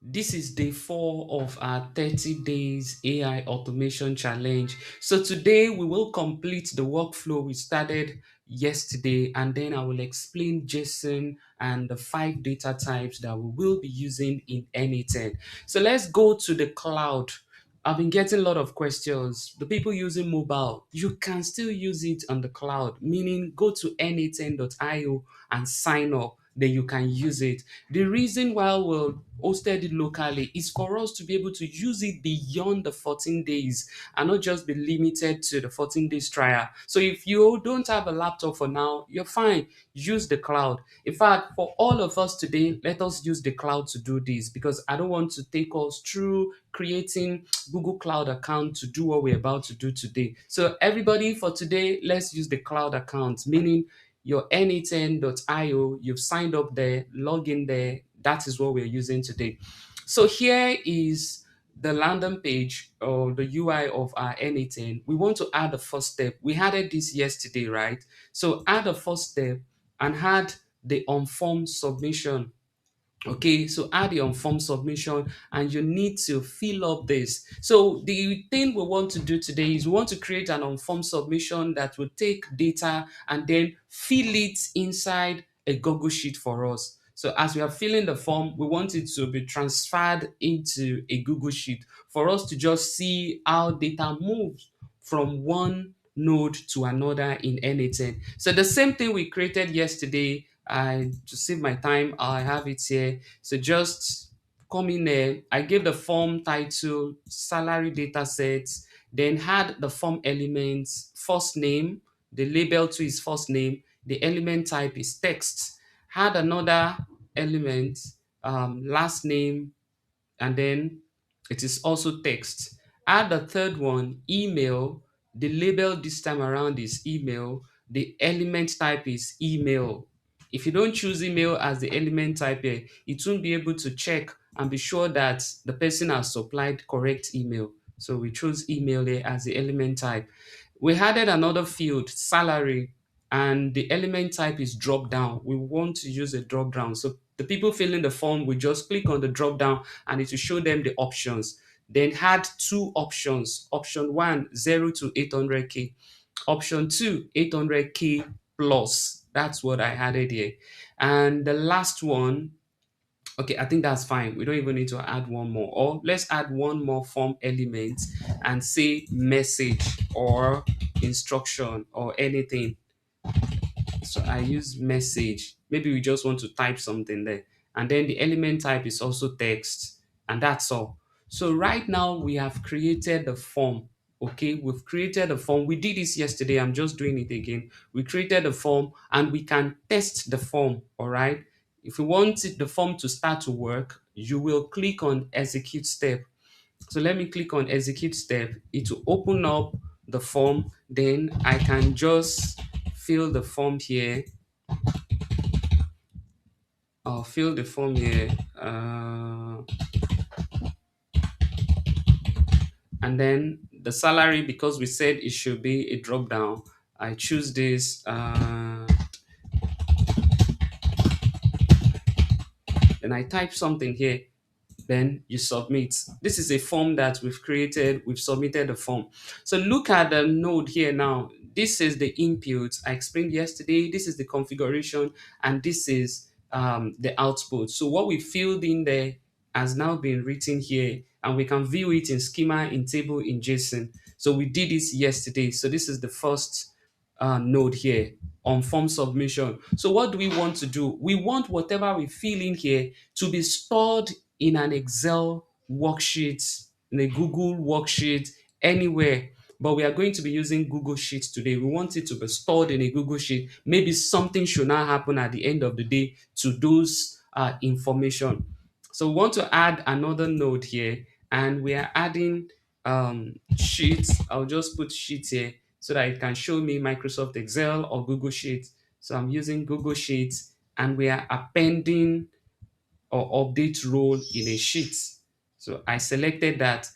This is day 4 of our 30 days AI automation challenge. So today we will complete the workflow we started yesterday, and then I will explain JSON and the 5 data types that we will be using in n8n. So let's go to the cloud. I've been getting a lot of questions. The people using mobile, you can still use it on the cloud, meaning go to n8n.io and sign up. Then you can use it. The reason why we're hosted it locally is for us to be able to use it beyond the 14 days and not just be limited to the 14 days trial. So if you don't have a laptop for now, you're fine. Use the cloud. In fact, for all of us today, let us use the cloud to do this because I don't want to take us through creating Google Cloud account to do what we're about to do today. So everybody for today, let's use the cloud account, meaning your n8n.io, you've signed up there, log in there. That is what we're using today. So here is the landing page or the UI of our n8n. We want to add the first step. We added this yesterday, right? So add the first step and add the on form submission. Okay, so add your form submission and you need to fill up this. So the thing we want to do today is we want to create an on form submission that will take data and then fill it inside a Google Sheet for us. So as we are filling the form, we want it to be transferred into a Google Sheet for us to just see how data moves from one node to another in n8n. So the same thing we created yesterday, I to save my time, I have it here. So just come in there. I gave the form title, salary data sets, then had the form elements, first name, the label to his first name, the element type is text. Had another element, last name, and then it is also text. Add the third one, email. The label this time around is email. The element type is email. If you don't choose email as the element type here, it won't be able to check and be sure that the person has supplied correct email. So we chose email here as the element type. We added another field, salary, and the element type is drop down. We want to use a drop down. So the people filling the form will just click on the drop down and it will show them the options. Then add two options. Option one, 0 to 800K. Option two, 800K plus. That's what I added here. And the last one, okay, I think that's fine. We don't even need to add one more. Or let's add one more form element and say message or instruction or anything. So I use message. Maybe we just want to type something there. And then the element type is also text. And that's all. So right now we have created the form. Okay, we've created a form. We did this yesterday. I'm just doing it again. We created a form and we can test the form. All right. If you want the form to start to work, you will click on execute step. So let me click on execute step. It will open up the form. Then I can just fill the form here. I'll fill the form here. And then the salary, because we said it should be a drop down, I choose this. Then I type something here. Then you submit. This is a form that we've created. We've submitted the form. So look at the node here now. This is the input I explained yesterday. This is the configuration, and this is the output. So what we filled in there has now been written here, and we can view it in schema, in table, in JSON. So we did this yesterday. So this is the first node here on form submission. So what do we want to do? We want whatever we fill in here to be stored in an Excel worksheet, in a Google worksheet, anywhere. But we are going to be using Google Sheets today. We want it to be stored in a Google Sheet. Maybe something should not happen at the end of the day to those information. So we want to add another node here, and we are adding sheets. I'll just put sheets here so that it can show me Microsoft Excel or Google Sheets. So I'm using Google Sheets, and we are appending or update role in a sheet. So I selected that.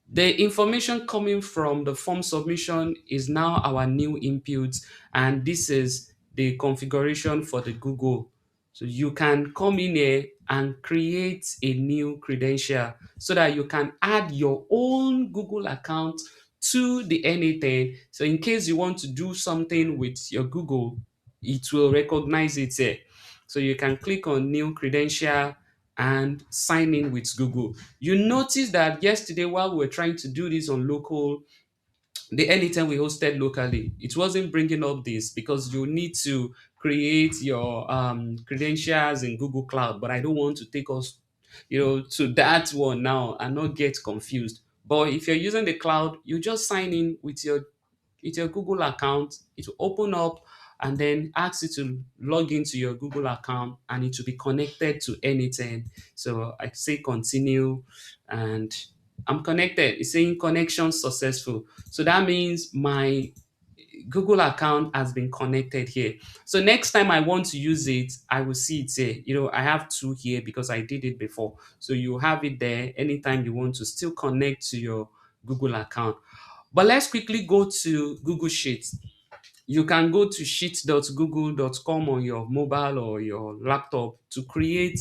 The information coming from the form submission is now our new input, and this is the configuration for the Google. So you can come in here and create a new credential so that you can add your own Google account to the n8n. So in case you want to do something with your Google, it will recognize it here. So you can click on new credential and sign in with Google. You notice that yesterday while we were trying to do this on local, the anytime we hosted locally, it wasn't bringing up this because you need to create your credentials in Google Cloud. But I don't want to take us, to that one now and not get confused. But if you're using the cloud, you just sign in with your Google account. It will open up and then ask you to log into your Google account, and it will be connected to anything. So I say continue, and I'm connected. It's saying connection successful. So that means my Google account has been connected here. So next time I want to use it, I will see it here. I have two here because I did it before. So you have it there anytime you want to still connect to your Google account. But let's quickly go to Google Sheets. You can go to sheet.google.com on your mobile or your laptop to create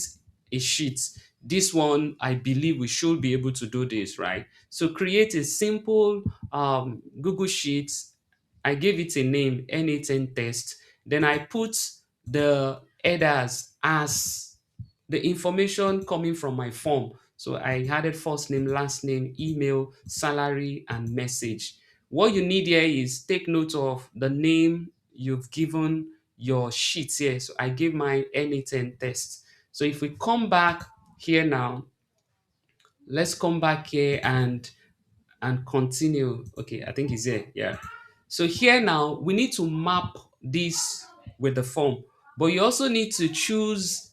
a sheet. This one, I believe we should be able to do this, right? So create a simple Google Sheet. I gave it a name, n8n test. Then I put the headers as the information coming from my form. So I added first name, last name, email, salary, and message. What you need here is take note of the name you've given your sheet here. So I gave my n8n test. So if we come back here now, let's come back here and continue. Okay, I think it's here. Yeah. So here now we need to map this with the form, but you also need to choose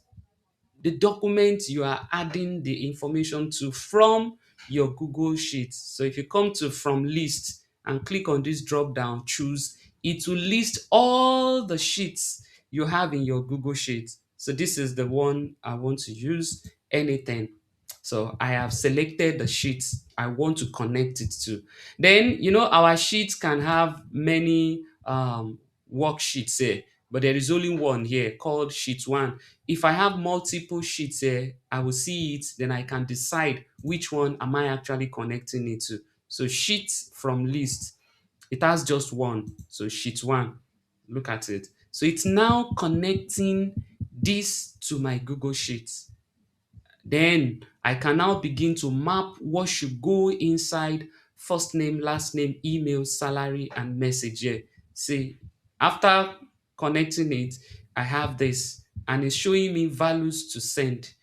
the document you are adding the information to from your Google Sheet. So if you come to from list and click on this drop down, choose, it will list all the sheets you have in your Google Sheet. So this is the one I want to use, anything. So I have selected the sheets I want to connect it to. Then, our sheets can have many worksheets here, but there is only one here called sheet one. If I have multiple sheets here, I will see it, then I can decide which one am I actually connecting it to. So sheets from list, it has just one. So sheet one, look at it. So it's now connecting this to my Google Sheets. Then I can now begin to map what should go inside first name, last name, email, salary, and message here. See, after connecting it, I have this, and it's showing me values to send.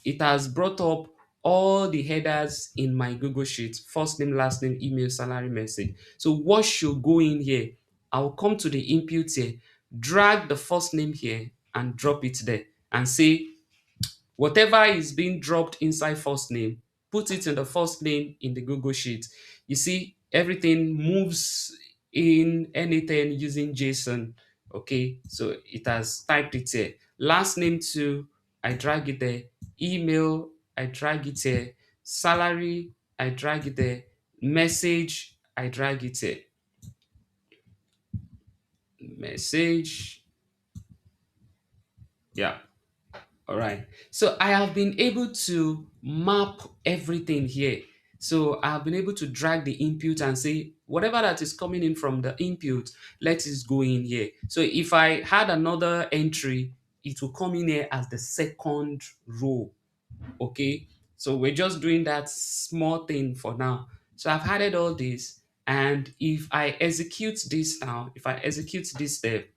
It has brought up all the headers in my Google Sheet: first name, last name, email, salary, message. So what should go in here? I'll come to the input here, drag the first name here and drop it there and say whatever is being dropped inside first name, put it in the first name in the Google Sheet. You see, everything moves in anything using JSON. Okay, so it has typed it here. Last name too, I drag it there. Email, I drag it here. Salary, I drag it there. Message, I drag it here. Message, yeah. All right. So I have been able to map everything here. So I have been able to drag the input and say whatever that is coming in from the input, let it go in here. So if I had another entry, it will come in here as the second row. Okay. So we're just doing that small thing for now. So I've added all this. And if I execute this now, if I execute this step,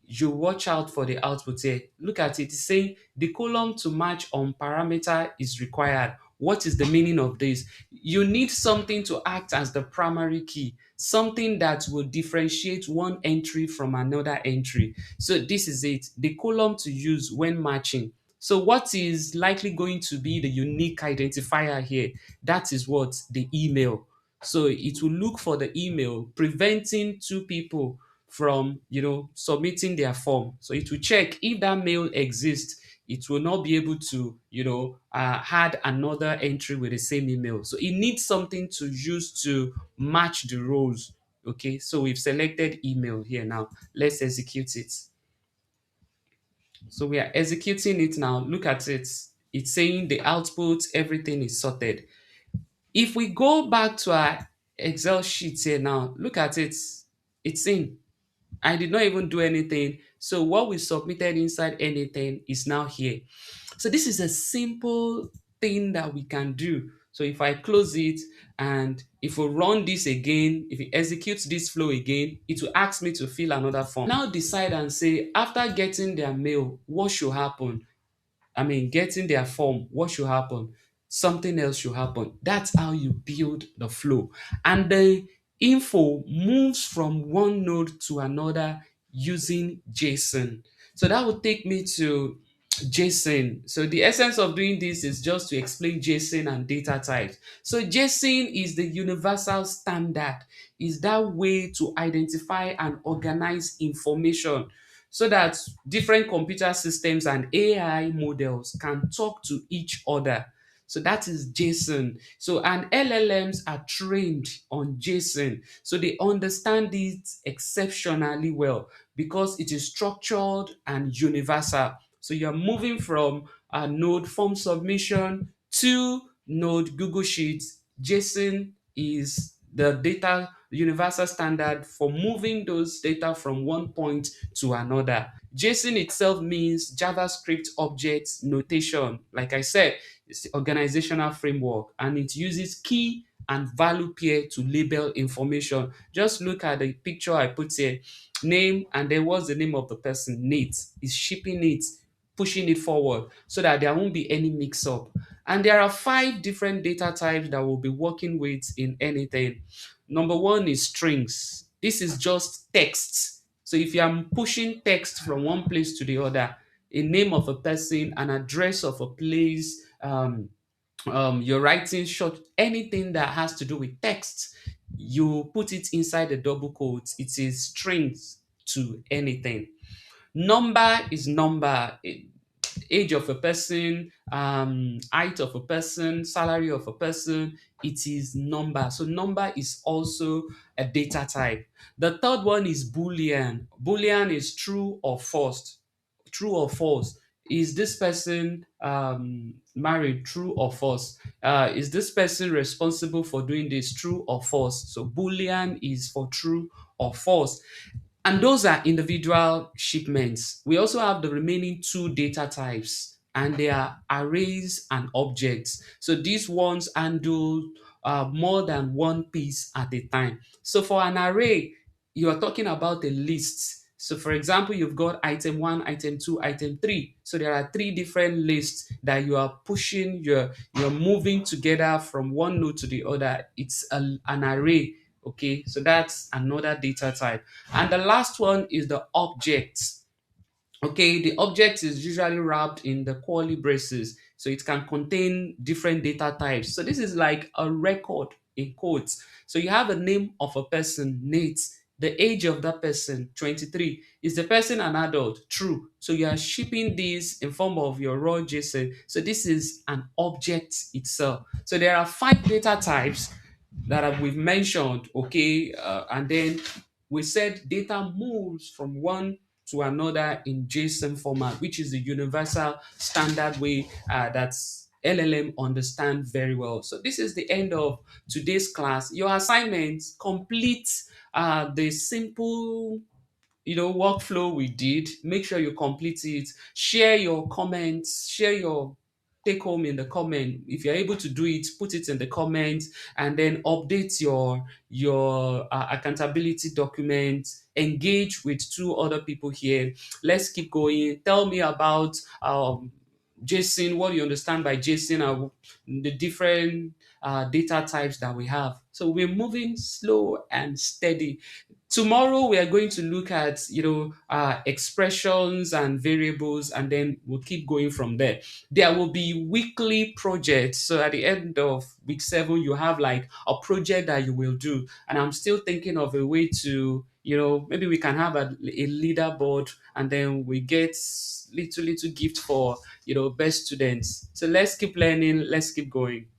you watch out for the output here. Look at it. It's saying the column to match on parameter is required. What is the meaning of this? You need something to act as the primary key, something that will differentiate one entry from another entry. So this is it, the column to use when matching. So what is likely going to be the unique identifier here? That is what? The email. So it will look for the email, preventing two people from submitting their form. So it will check if that mail exists. It will not be able to add another entry with the same email. So it needs something to use to match the rows. Okay, so we've selected email here. Now let's execute it. So we are executing it now. Look at it. It's saying the output, everything is sorted. If we go back to our Excel sheet here now, look at it. It's in. I did not even do anything. So what we submitted inside n8n is now here. So this is a simple thing that we can do. So if I close it and if we run this again, if it executes this flow again, it will ask me to fill another form. Now decide and say, after getting their mail, what should happen? I mean, getting their form, what should happen? Something else should happen. That's how you build the flow. And the info moves from one node to another using JSON. So that would take me to JSON. So the essence of doing this is just to explain JSON and data types. So JSON is the universal standard, is that way to identify and organize information so that different computer systems and AI models can talk to each other. So that is JSON. So and LLMs are trained on JSON. So they understand it exceptionally well because it is structured and universal. So you're moving from a node form submission to node Google Sheets. JSON is the data universal standard for moving those data from one point to another. JSON itself means JavaScript Object Notation. Like I said, it's the organizational framework and it uses key and value pair to label information. Just look at the picture I put here. Name and then what's the name of the person? Nate is shipping it, pushing it forward so that there won't be any mix up. And there are 5 different data types that we'll be working with in n8n. Number one is strings. This is just text. So if you're pushing text from one place to the other, a name of a person, an address of a place, you're writing short, anything that has to do with text, you put it inside the double quotes. It is strings to anything. Number is number. Age of a person, height of a person, salary of a person, it is number. So number is also a data type. The third one is Boolean. Boolean is true or false. True or false. Is this person married? True or false? Is this person responsible for doing this? True or false? So Boolean is for true or false. And those are individual shipments. We also have the remaining 2 data types, and they are arrays and objects. So these ones handle more than one piece at a time. So for an array, you are talking about a list. So for example, you've got item 1, item 2, item 3. So there are 3 different lists that you are pushing, you're moving together from one node to the other. It's an array. Okay, so that's another data type. And the last one is the object. Okay, the object is usually wrapped in the curly braces, so it can contain different data types. So this is like a record in quotes. So you have a name of a person, Nate. The age of that person, 23. Is the person an adult? True. So you are shipping this in form of your raw JSON. So this is an object itself. So there are 5 data types that we've mentioned, okay, and then we said data moves from one to another in JSON format, which is the universal standard way that LLM understand very well. So this is the end of today's class. Your assignment: complete the simple workflow we did. Make sure you complete it. Share your comments, share your take home in the comment. If you're able to do it, put it in the comments, and then update your accountability document. Engage with 2 other people here. Let's keep going. Tell me about JSON, what you understand by JSON, and the different data types that we have. So we're moving slow and steady. Tomorrow we are going to look at expressions and variables, and then we'll keep going from there. There will be weekly projects. So at the end of week 7, you have like a project that you will do. And I'm still thinking of a way to, maybe we can have a leaderboard, and then we get little gift for best students. So let's keep learning, let's keep going.